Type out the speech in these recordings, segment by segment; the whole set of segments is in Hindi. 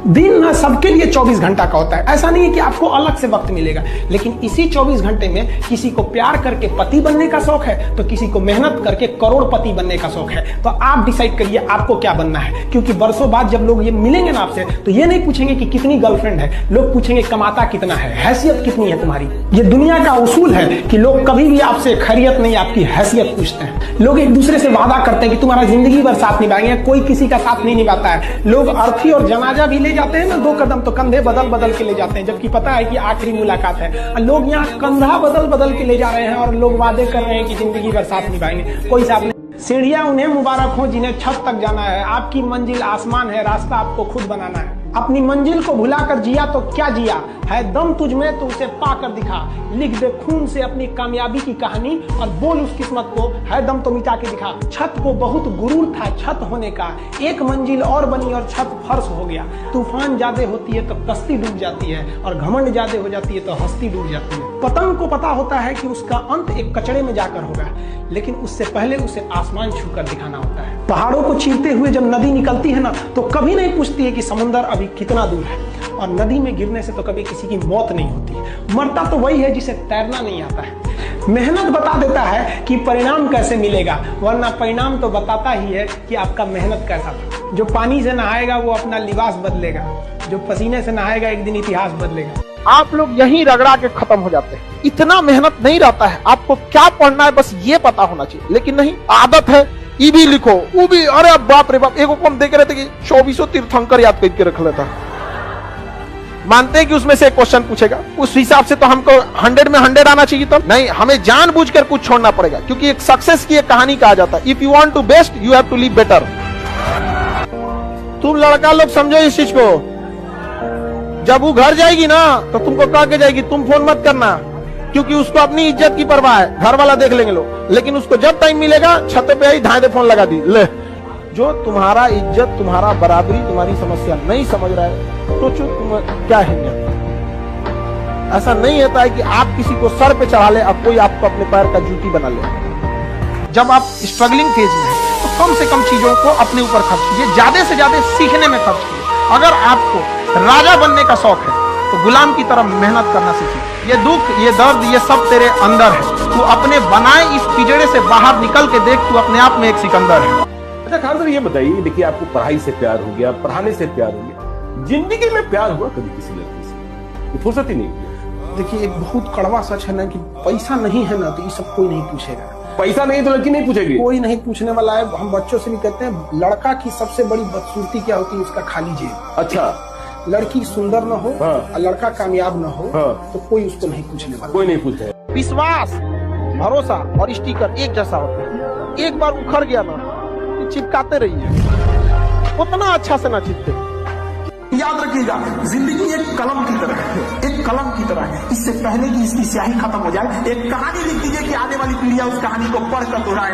दिन ना सबके लिए 24 घंटा का होता है। ऐसा नहीं है कि आपको अलग से वक्त मिलेगा, लेकिन इसी 24 घंटे में किसी को प्यार करके पति बनने का शौक है तो किसी को मेहनत करके करोड़पति बनने का शौक है। तो आप डिसाइड करिए आपको क्या बनना है, क्योंकि बरसों बाद जब लोग ये मिलेंगे ना आपसे तो ये नहीं पूछेंगे कि कितनी गर्लफ्रेंड है, लोग पूछेंगे कमाता कितना है, हैसियत कितनी है तुम्हारी। ये दुनिया का उसूल है कि लोग कभी भी आपसे खैरियत नहीं आपकी हैसियत पूछते हैं। लोग एक दूसरे से वादा करते हैं कि तुम्हारा जिंदगी भर साथ निभाएंगे, कोई किसी का साथ नहीं निभाता है। लोग अर्थी और जनाजा भी ले जाते हैं ना 2 कदम तो कंधे बदल बदल के ले जाते हैं, जबकि पता है कि आखिरी मुलाकात है। लोग यहाँ कंधा बदल बदल के ले जा रहे हैं और लोग वादे कर रहे हैं कि जिंदगी भर साथ निभाएंगे, कोई साथ नहीं। सीढ़ियां उन्हें मुबारक हो जिन्हें छत तक जाना है, आपकी मंजिल आसमान है, रास्ता आपको खुद बनाना है। अपनी मंजिल को भुलाकर जिया तो क्या जिया है, दम तुझ में तो उसे पाकर दिखा, लिख दे खून से अपनी कामयाबी की कहानी और बोल उस किस्मत को है दम तो मिटा के दिखा। छत को बहुत गुरूर था छत होने का, एक मंजिल और बनी और छत फर्श हो गया। तूफान ज्यादा होती है तो कश्ती डूब जाती है और घमंड ज्यादा हो जाती है तो हस्ती डूब जाती है। पतंग को पता होता है कि उसका अंत एक कचड़े में जाकर होगा, लेकिन उससे पहले उसे आसमान छूकर दिखाना होता है। पहाड़ों को चीरते हुए जब नदी निकलती है ना तो कभी नहीं पूछती है कि समुद्र अभी कितना दूर है, और नदी में गिरने से तो कभी किसी की मौत नहीं होती। मरता तो वही है जिसे तैरना नहीं आता है। मेहनत बता देता है कि परिणाम कैसे मिलेगा, वरना परिणाम तो बताता ही है कि आपका मेहनत कैसा था। जो पानी से नहाएगा वो अपना लिबास बदलेगा, जो पसीने से नहाएगा एक दिन इतिहास बदलेगा। आप लोग यहीं रगड़ा के खत्म हो जाते हैं। इतना मेहनत नहीं रहता है, आपको क्या पढ़ना है बस ये पता होना चाहिए, लेकिन नहीं, आदत है ईबी लिखो ऊबी, अरे बाप रे बाप। एक हम देख रहे थे कि 2400 तीर्थंकर याद करके रख लेता। मानते हैं कि उसमें से एक क्वेश्चन पूछेगा, उस हिसाब से तो हमको 100 में 100 आना चाहिए। तब नहीं, हमें जानबूझकर कुछ छोड़ना पड़ेगा, क्योंकि एक सक्सेस की एक कहानी कहा जाता है, if you want to best you have to live better. तुम लड़का लोग समझो इस चीज को, जब वो घर जाएगी ना तो तुमको कह के जाएगी तुम फोन मत करना, क्योंकि उसको अपनी इज्जत की परवाह है, घर वाला देख लेंगे लोग। लेकिन उसको जब टाइम मिलेगा छत पे आई धाए फोन लगा दी ले। जो तुम्हारा इज्जत, तुम्हारा बराबरी, तुम्हारी समस्या नहीं समझ रहा है तो तुम क्या है। ऐसा नहीं होता है कि आप किसी को सर पे चढ़ा ले अब कोई आपको अपने पैर का जूती बना ले। जब आप स्ट्रगलिंग फेज में हैं तो कम से कम चीजों को अपने ऊपर खर्च कीजिए, ज्यादा से ज्यादा सीखने में खर्च कीजिए। अगर आपको राजा बनने का शौक है तो गुलाम की तरह मेहनत करना सीखिए। ये दुख, ये दर्द, ये सब तेरे अंदर है, तू अपने बनाए इस पिंजरे से बाहर निकल के देख, तू अपने आप में एक सिकंदर है। अच्छा खान साहब ये बताइए, देखिए आपको पढ़ाई से प्यार हो गया, पढ़ाने से प्यार हो गया, जिंदगी में प्यार हुआ कभी किसी लड़की से? ये फुर्सत ही नहीं हुई। देखिए एक बहुत कड़वा सच है ना कि पैसा नहीं है ना तो ये सब कोई नहीं पूछेगा। पैसा नहीं तो लड़की नहीं पूछेगी, कोई नहीं पूछने वाला है। हम बच्चों से भी कहते हैं लड़का की सबसे बड़ी बदसूरती क्या होती है, उसका खाली जेब। अच्छा, लड़की सुंदर न हो और लड़का कामयाब न हो तो कोई उसको नहीं पूछने वाला, कोई नहीं पूछे। विश्वास, भरोसा और स्टिकर एक जैसा होता है। एक बार उखड़ गया ना चिपकाते रहिए, उतना अच्छा से ना चिपके। याद रखिएगा जिंदगी एक कलम की तरह है, एक कलम की तरह है। इससे पहले कि इसकी स्याही खत्म हो जाए एक कहानी लिख दीजिए कि आने वाली पीढ़ियां उस कहानी को पढ़कर दोहराए।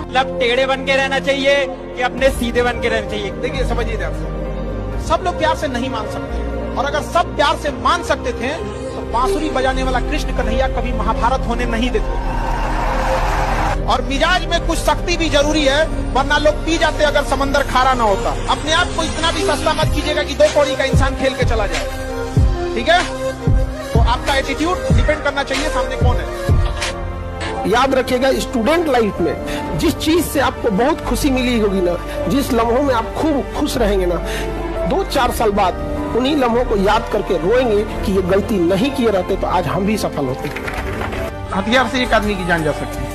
मतलब टेढ़े बन के रहना चाहिए कि अपने सीधे बन के रहना चाहिए? देखिए समझिए ध्यान से, सब लोग प्यार से नहीं मान सकते, और अगर सब प्यार से मान सकते थे तो बांसुरी बजाने वाला कृष्ण कन्हैया कभी महाभारत होने नहीं देते। और मिजाज में कुछ शक्ति भी जरूरी है, वरना लोग पी जाते अगर समंदर खारा ना होता। अपने आप को इतना भी सस्ता मत कीजिएगा कि 2 कौड़ी का इंसान खेल के चला जाए, ठीक है? तो आपका एटीट्यूड डिपेंड करना चाहिए सामने कौन है। याद रखिएगा स्टूडेंट लाइफ में जिस चीज से आपको बहुत खुशी मिली होगी ना, जिस लम्हों में आप खूब खुश रहेंगे ना, 2-4 साल बाद उन्हीं लम्हों को याद करके रोएंगे कि ये गलती नहीं किए रहते तो आज हम भी सफल होते। हथियार से एक आदमी की जान जा सकती है,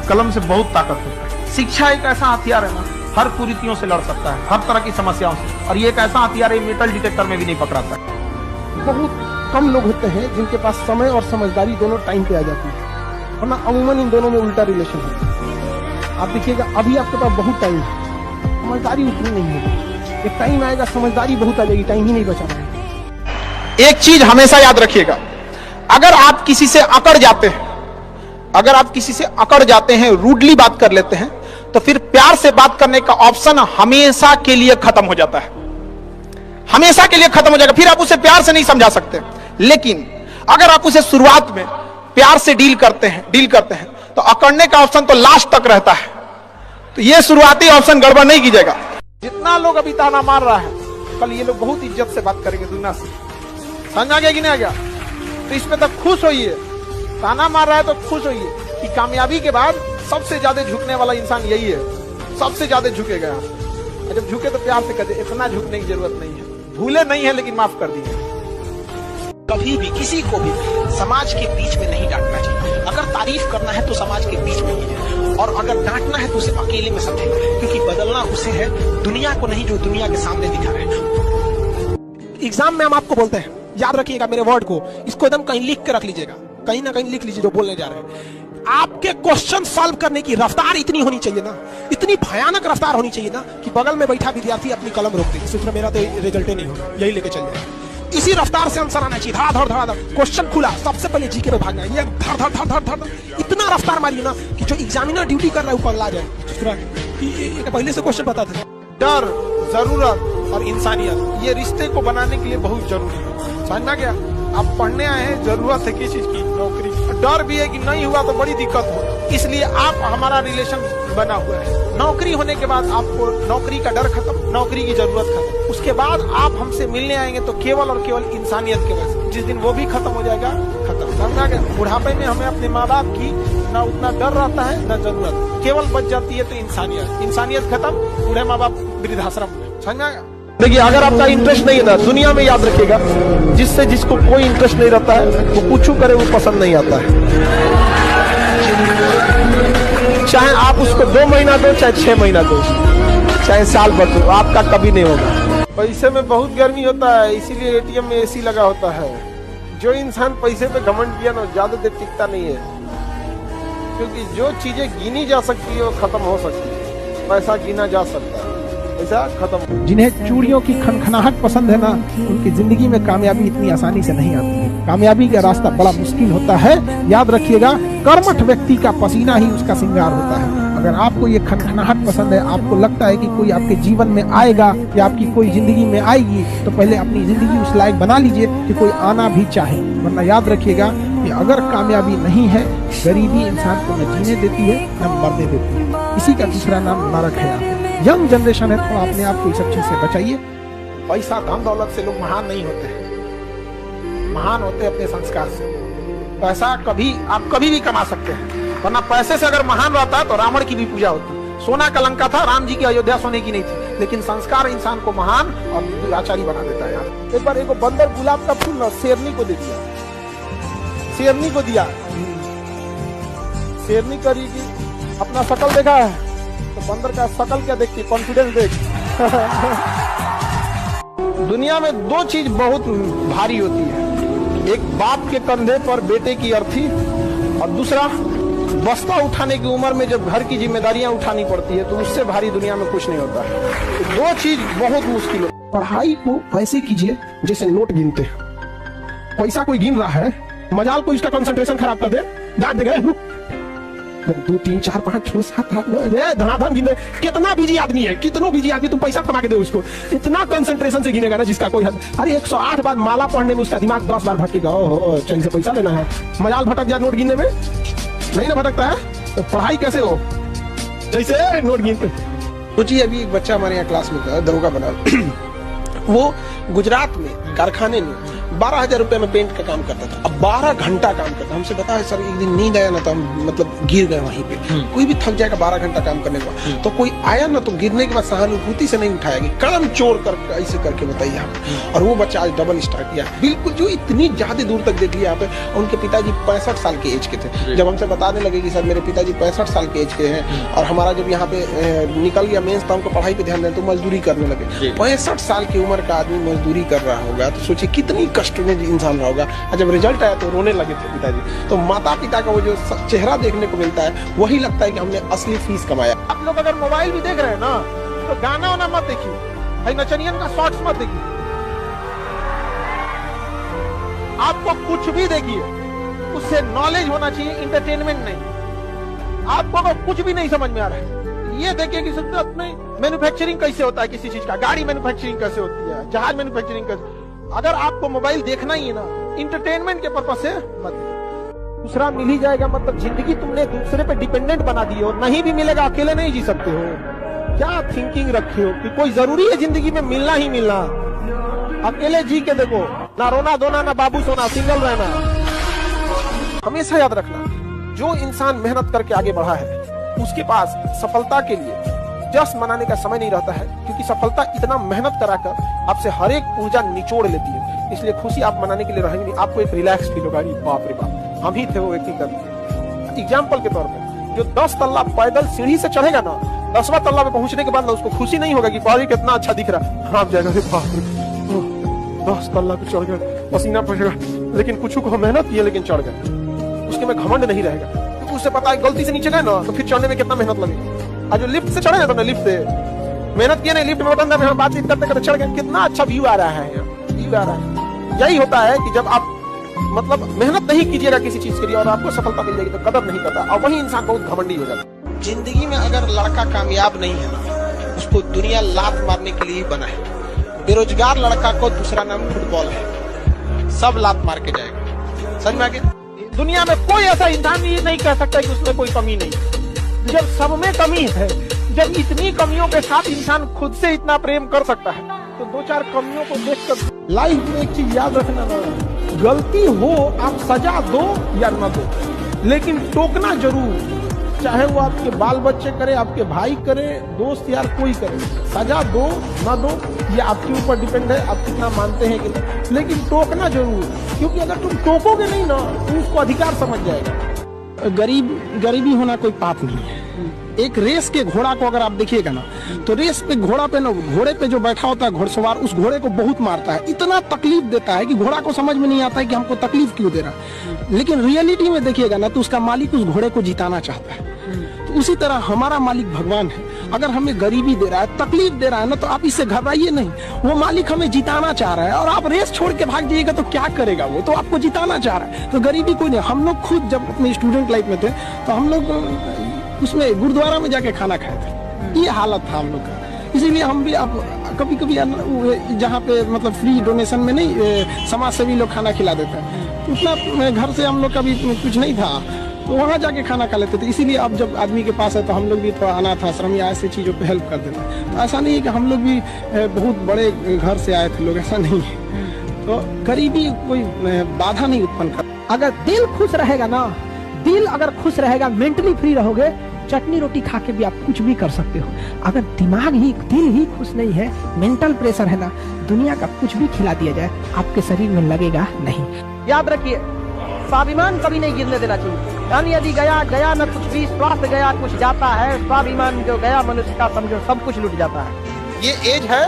कलम से बहुत ताकत होती है। शिक्षा एक ऐसा हथियार है ना, हर कुरीतियों से लड़ सकता है, हर तरह की समस्याओं से, और ये एक ऐसा हथियार है मेटल डिटेक्टर में भी नहीं पकड़ाता। बहुत कम लोग होते हैं जिनके पास समय और समझदारी दोनों टाइम पे आ जाती है, वरना अमूमन इन दोनों में उल्टा रिलेशन है। आप देखिएगा अभी आपके पास बहुत टाइम है, समझदारी उतनी नहीं है, एक टाइम आएगा समझदारी बहुत आ जाएगी, टाइम ही नहीं बचा पाएगा। एक चीज हमेशा याद रखिएगा, अगर आप किसी से अकड़ जाते हैं, अगर आप किसी से अकड़ जाते हैं, रूडली बात कर लेते हैं, तो फिर प्यार से बात करने का ऑप्शन हमेशा के लिए खत्म हो जाता है, हमेशा के लिए खत्म हो जाएगा। फिर आप उसे प्यार से नहीं समझा सकते। लेकिन अगर आप उसे शुरुआत में प्यार से डील करते हैं तो अकड़ने का ऑप्शन तो लास्ट तक रहता है। तो यह शुरुआती ऑप्शन गड़बड़ नहीं कीजिएगा। जितना लोग अभी ताना मार रहा है कल ये लोग बहुत इज्जत से बात करेंगे दुनिया से। समझ आ गया कि नहीं आ गया? तो इसमें तो खुश होइए, ताना मार रहा है तो खुश होइए कि कामयाबी के बाद सबसे ज्यादा झुकने वाला इंसान यही है, सबसे ज्यादा झुकेगा यहाँ पे। और जब झुके तो प्यार से कहते, इतना झुकने की जरूरत नहीं है, भूले नहीं है लेकिन माफ कर दिए। कभी भी किसी को भी समाज के बीच में नहीं डांटना चाहिए। अगर तारीफ करना है तो समाज के बीच में ही है, और अगर डांटना है तो उसे अकेले में समझे, क्योंकि बदलना उसे है, दुनिया को नहीं जो दुनिया के सामने दिखा रहे हैं। एग्जाम में हम आपको बोलते हैं, याद रखिएगा मेरे वर्ड को, इसको एकदम कहीं लिख के रख लीजिएगा, कहीं ना कहीं लिख लीजिए जो बोलने जा रहे हैं। आपके क्वेश्चन सॉल्व करने की रफ्तार इतनी होनी चाहिए ना, इतनी भयानक रफ्तार होनी चाहिए ना कि बगल में बैठा विद्यार्थी अपनी कलम रोक दे, सिर्फ मेरा तो रिजल्ट ही नहीं होगा, यही लेके चल जाए। इसी रफ्तार से आंसर आना चाहिए, धड़ धड़ धड़, क्वेश्चन खुला, सबसे पहले जीके पे भागना है, ये धड़ धड़ धड़ धड़ धड़, इतना रफ्तार मारिए ना कि जो एग्जामिनर ड्यूटी कर रहा है वो पगला जाए। ये पहले से क्वेश्चन पता था। डर, जरूरत और इंसानियत, ये रिश्ते को बनाने के लिए बहुत जरूरी है। समझना क्या? आप पढ़ने आए हैं, जरूरत है किस चीज की? नौकरी। डर भी है कि नहीं हुआ तो बड़ी दिक्कत हो, इसलिए आप हमारा रिलेशन बना हुआ है। नौकरी होने के बाद आपको नौकरी का डर खत्म, नौकरी की जरूरत खत्म, उसके बाद आप हमसे मिलने आएंगे तो केवल और केवल इंसानियत के वजह से। जिस दिन वो भी खत्म हो जाएगा, खत्म। समझा गया? बुढ़ापे में हमें अपने माँ बाप की ना उतना डर रहता है ना जरूरत, केवल बच जाती है तो इंसानियत। इंसानियत खत्म, बूढ़े माँ बाप वृद्धाश्रम में। समझा गया? देखिए, अगर आपका इंटरेस्ट नहीं है ना, दुनिया में याद रखिएगा, जिसको कोई इंटरेस्ट नहीं रहता है वो कुछ करे वो पसंद नहीं आता है। चाहे आप उसको 2 महीना दो, चाहे 6 महीना दो, चाहे साल भर दो, आपका कभी नहीं होगा। पैसे में बहुत गर्मी होता है, इसीलिए एटीएम में एसी लगा होता है। जो इंसान पैसे पे घमंड किया ना, ज्यादा देर टिकता नहीं है, क्योंकि जो चीजें गिनी जा सकती है वो खत्म हो सकती है। पैसा गिना जा सकता है, पैसा खत्म। जिन्हें चूड़ियों की खनखनाहट पसंद है ना, उनकी जिंदगी में कामयाबी इतनी आसानी से नहीं आती है। कामयाबी का रास्ता बड़ा मुश्किल होता है, याद रखिएगा। कर्मठ व्यक्ति का पसीना ही उसका श्रृंगार होता है। अगर आपको ये खनखनाहट पसंद है, आपको लगता है कि कोई आपके जीवन में आएगा या आपकी कोई जिंदगी में आएगी, तो पहले अपनी जिंदगी उस लायक बना लीजिए कि कोई आना भी चाहे। वरना याद रखिएगा कि अगर कामयाबी नहीं है, गरीबी इंसान को न जीने देती है न मरने देती है। इसी का दूसरा नाम नरक है। यंग जनरेशन है, थोड़ा अपने आप को इस सब चीज से बचाइए। पैसा धन दौलत से लोग महान नहीं होते हैं, महान होते अपने संस्कार से। पैसा आप कभी भी कमा सकते हैं, वरना पैसे से अगर महान रहता है तो रावण की भी पूजा होती। सोना का लंका था, राम जी की अयोध्या सोने की नहीं थी, लेकिन संस्कार इंसान को महान और दुराचारी बना देता है। एक बार एक बंदर गुलाब का फूल शेरनी को दे दिया, शेरनी को दिया। शेरनी करेगी, अपना शकल देखा है तो बंदर का शकल क्या देखती, कॉन्फिडेंस देख। दुनिया में 2 चीज बहुत भारी होती है, एक बाप के कंधे पर बेटे की अर्थी, और दूसरा बस्ता उठाने की उम्र में जब घर की जिम्मेदारियां उठानी पड़ती है, तो उससे भारी दुनिया में कुछ नहीं होता है। तो 2 चीज बहुत मुश्किल है। पढ़ाई को ऐसे कीजिए जैसे नोट गिनते हैं। पैसा कोई गिन रहा है, मजाल को इसका कंसंट्रेशन खराब कर दे, डांट देगा 2 3 4 5 6 7 8 9 धनाधन गिने। कितना बिजी आदमी है, कितनो बिजी आदमी, तुम पैसा कमा के दो उसको, इतना कंसंट्रेशन से गिनेगा ना जिसका कोई हद। अरे 108 बार माला पढ़ने में उसका दिमाग 10 बार भटकेगा। ओहो, चल से पैसा लेना है, मजाल भटक जाए नोट गिनने में, नहीं ना भटकता है तो पढ़ाई कैसे हो, जैसे नोट गिनते। सोचिए, अभी एक बच्चा हमारे यहाँ क्लास में था, दरोगा बना। वो गुजरात में कारखाने में 12,000 रुपए में पेंट का काम करता था। अब 12 घंटा काम करता। हमसे बताया सर, एक दिन नींद आया ना तो हम मतलब गिर गए वहीं पे। कोई भी थक जाएगा 12 घंटा काम करने के बाद, तो कोई आया ना तो गिरने के बाद सहानुभूति से नहीं उठाएगी, काम चोर कर ऐसे करके बताइए आप। और वो बच्चा आज डबल स्टार किया, बिल्कुल जो इतनी ज्यादा दूर तक देख लिया यहाँ पे। उनके पिताजी 65 साल के एज के थे। जब हमसे बताने लगे कि सर मेरे पिताजी 65 साल के एज के हैं और हमारा जब यहाँ पे निकल गया मेंस तो हमको पढ़ाई पे ध्यान दें, तो मजदूरी करने लगे। 65 साल की उम्र का आदमी मजदूरी कर रहा होगा तो सोचिए कितनी कष्ट में इंसान होगा। और जब रिजल्ट आया तो रोने लगे थे पिताजी। तो माता पिता का वो जो चेहरा देखने को मिलता है, वही लगता है कि हमने असली फीस कमाया। आप लोग अगर मोबाइल भी देख रहे हैं ना, तो गाना वाना मत देखिए, भाई नचनियन का शॉर्ट्स मत देखिए। आपको कुछ भी देखिए, उससे नॉलेज होना चाहिए, इंटरटेनमेंट नहीं। आपको अगर कुछ भी नहीं समझ में आ रहा है, ये देखिए कि मैन्युफैक्चरिंग कैसे होता है किसी चीज का, गाड़ी मैन्युफैक्चरिंग कैसे होती है, जहाज मैन्युफैक्चरिंग कैसे। अगर आपको मोबाइल देखना ही है ना, इंटरटेनमेंट के पर्पज से मत। दूसरा मिल ही जाएगा, मतलब जिंदगी तुमने दूसरे पे डिपेंडेंट बना दी हो, नहीं भी मिलेगा, अकेले नहीं जी सकते हो। क्या थिंकिंग रखे हो कि कोई जरूरी है जिंदगी में मिलना ही मिलना। अकेले जी के देखो, ना रोना धोना, ना बाबू सोना, सिंगल रहना। हमेशा याद रखना, जो इंसान मेहनत करके आगे बढ़ा है उसके पास सफलता के लिए जश्न मनाने का समय नहीं रहता है, क्योंकि सफलता इतना मेहनत कराकर आपसे हर एक ऊर्जा निचोड़ लेती है। इसलिए खुशी आप मनाने के लिए रहेंगे नहीं, आपको एक रिलैक्स फील होगा। बाप रे बाप, हम ही थे वो व्यक्ति कभी। एग्जाम्पल के तौर पर जो 10 तल्ला पैदल सीढ़ी से चढ़ेगा ना, 10वां तल्ला पे पहुंचने के बाद ना उसको खुशी नहीं होगा कि पहाड़ी कितना अच्छा दिख रहा है, हाँ जाएगा 10 तल्ला पे चढ़ गए, पसीना पड़ेगा, लेकिन कुछ को मेहनत की है लेकिन चढ़ गए, उसके में घमंड नहीं रहेगा, क्योंकि उससे पता है गलती से नीचे गए ना तो फिर चढ़ने में कितना मेहनत लगेगा। आज जो लिफ्ट से चढ़े ना, तो लिफ्ट से मेहनत किया नहीं, लिफ्ट में बटन दबाया, बातचीत करते करते चढ़ गए, कितना अच्छा व्यू आ रहा है, व्यू आ रहा है। यही होता है कि जब आप मतलब मेहनत नहीं कीजिएगा किसी चीज के लिए और आपको सफलता मिल जाएगी तो कदर नहीं करता, और वही इंसान बहुत घमंडी हो जाता है। जिंदगी में अगर लड़का कामयाब नहीं है ना, उसको दुनिया लात मारने के लिए बना है। बेरोजगार लड़का को दूसरा नाम फुटबॉल है, सब लात मार के जाएगा। समझ में आ गया? दुनिया में कोई ऐसा इंसान ये नहीं कह सकता कि उसमें कोई कमी नहीं। जब सब में कमी है, जब इतनी कमियों के साथ इंसान खुद से इतना प्रेम कर सकता है, तो 2-4 कमियों को देखकर लाइफ में एक चीज याद रखना ना, गलती हो आप सजा दो या न दो, लेकिन टोकना जरूर। चाहे वो आपके बाल बच्चे करे, आपके भाई करे, दोस्त यार कोई करे, सजा दो ना दो ये आपके ऊपर डिपेंड है, आप कितना मानते हैं कि नहीं, लेकिन टोकना जरूर, क्योंकि अगर तुम टोकोगे नहीं ना तो उसको अधिकार समझ जाएगा। गरीबी होना कोई पाप नहीं है। एक रेस के घोड़ा को अगर आप देखिएगा ना, तो रेस पे घोड़ा पे ना, घोड़े पे जो बैठा होता है घोड़सवार, उस घोड़े को बहुत मारता है, इतना तकलीफ देता है कि घोड़ा को समझ में नहीं आता है कि हमको तकलीफ क्यों दे रहा है। लेकिन रियलिटी में देखिएगा ना, तो उसका मालिक उस घोड़े को जिताना चाहता है। तो उसी तरह हमारा मालिक भगवान है, अगर हमें गरीबी दे रहा है, तकलीफ दे रहा है ना, तो आप इससे घबराइए नहीं, वो मालिक हमें जिताना चाह रहा है। और आप रेस छोड़ के भाग जाइएगा तो क्या करेगा, वो तो आपको जिताना चाह रहा है। तो गरीबी कोई नहीं। हम लोग खुद जब अपने स्टूडेंट लाइफ में थे तो हम लोग उसमें गुरुद्वारा में जाके खाना खाए थे, ये हालत था हम लोग का। इसीलिए हम भी अब कभी कभी जहाँ पे मतलब फ्री डोनेशन में नहीं, समाज सेवी लोग खाना खिला देते हैं, उतना घर से हम लोग का भी कुछ नहीं था, तो वहाँ जाके खाना खा लेते थे। इसीलिए अब जब आदमी के पास है तो हम लोग भी थोड़ा अनाथ आश्रम या ऐसी चीज़ों पे हेल्प कर देते हैं। तो ऐसा नहीं है कि हम लोग भी बहुत बड़े घर से आए थे लोग, ऐसा नहीं है। तो गरीबी कोई बाधा नहीं उत्पन्न कर। अगर दिल खुश रहेगा ना, दिल अगर खुश रहेगा, मेंटली फ्री रहोगे, चटनी रोटी खा के भी आप कुछ भी कर सकते हो। अगर दिल ही खुश नहीं है, मेंटल प्रेशर है ना, दुनिया का कुछ भी खिला दिया जाए आपके शरीर में लगेगा नहीं। याद रखिए, स्वाभिमान कभी नहीं गिरने देना चाहिए। धन यदि गया गया न कुछ भी, स्वास्थ्य गया कुछ जाता है, स्वाभिमान जो गया मनुष्य का समझो सब कुछ लुट जाता है। ये एज है,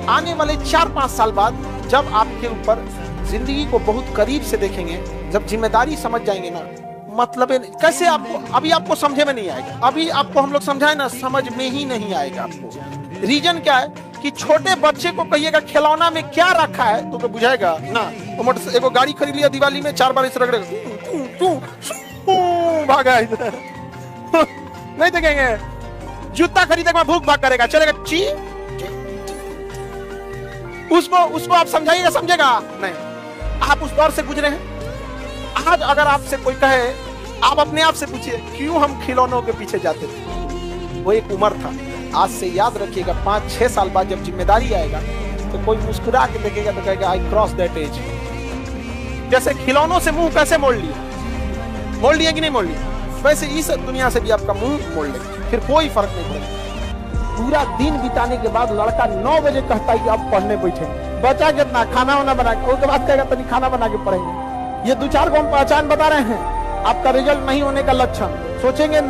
आने वाले 4-5 साल बाद जब आपके ऊपर जिंदगी को बहुत करीब से देखेंगे, जब जिम्मेदारी समझ जाएंगे ना, मतलब कैसे आपको अभी आपको समझे में नहीं आएगा। अभी आपको हम लोग समझाए ना, समझ में ही नहीं आएगा आपको। रीजन क्या है कि छोटे बच्चे को कहिएगा खिलौना में क्या रखा है तो बुझाएगा ना। तो एगो गाड़ी खरीद लिया दिवाली में, 4 बार इसे रगड़ेगा, भागा नहीं देखेंगे। जूता खरीदेगा, भूख भाग करेगा, चलेगा ची। उसको आप समझाइएगा, समझेगा नहीं। आप उस दौर से गुजरे हैं। आज अगर आपसे कोई कहे, आप अपने आप से पूछिए क्यों हम खिलौनों के पीछे जाते थे। वो एक उम्र था। आज से याद रखिएगा, 5-6 साल बाद जब जिम्मेदारी आएगा तो कोई मुस्कुरा के देखेगा तो कहेगा आई क्रॉस दैट एज। जैसे खिलौनों से मुंह कैसे मोड़ लिया कि नहीं मोड़ लिया, वैसे इस दुनिया से भी आपका मुंह मोड़ ले, फिर कोई फर्क नहीं पड़ेगा। पूरा दिन बिताने के बाद लड़का 9 बजे कहता है कि अब पढ़ने बैठे, बचा कितना खाना वाना बना के, उसके बाद कहेगा तनी खाना बना के पढ़ेंगे। ये 2-4 को हम पहचान बता रहे हैं, आपका रिजल्ट नहीं होने का लक्षण। सोचेंगे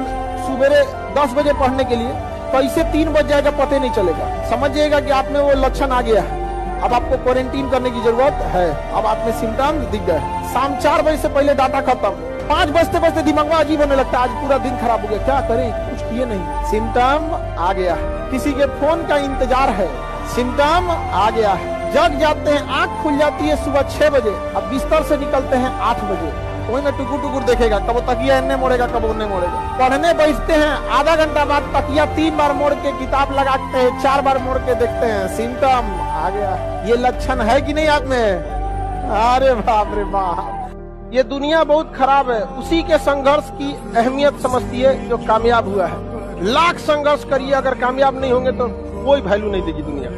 सुबह 10 बजे पढ़ने के लिए, कैसे 3 बज जाएगा पता नहीं चलेगा। समझिएगा कि आप में वो लक्षण आ गया है, अब आपको क्वारंटीन करने की जरूरत है। अब आप में सिम्टम्स दिख गए। शाम 4 बजे से पहले डाटा खत्म, 5 बजते दिमाग में अजीब होने लगता है, आज पूरा दिन खराब हो गया, क्या करें, कुछ किए नहीं, सिम्टम आ गया। किसी के फोन का इंतजार है, सिम्टम आ गया है। जग जाते हैं, आंख खुल जाती है सुबह 6 बजे, अब बिस्तर से निकलते हैं 8 बजे। वही में टुकुर देखेगा, कब तकिया इन्ने मोड़ेगा, कब उन्ने मोड़ेगा। पढ़ने बैठते हैं, आधा घंटा बाद तकिया 3 बार मोड़ के किताब लगाते हैं, 4 बार मोड़ के देखते हैं, सिम्टम आ गया। ये लक्षण है कि नहीं आप में? अरे बाप रे बाप, ये दुनिया बहुत खराब है। उसी के संघर्ष की अहमियत समझती है जो कामयाब हुआ है। लाख संघर्ष करिए, अगर कामयाब नहीं होंगे तो कोई वैल्यू नहीं देगी दुनिया।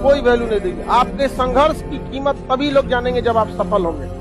कोई वैल्यू नहीं देगी। आपके संघर्ष की कीमत तभी लोग जानेंगे जब आप सफल होंगे।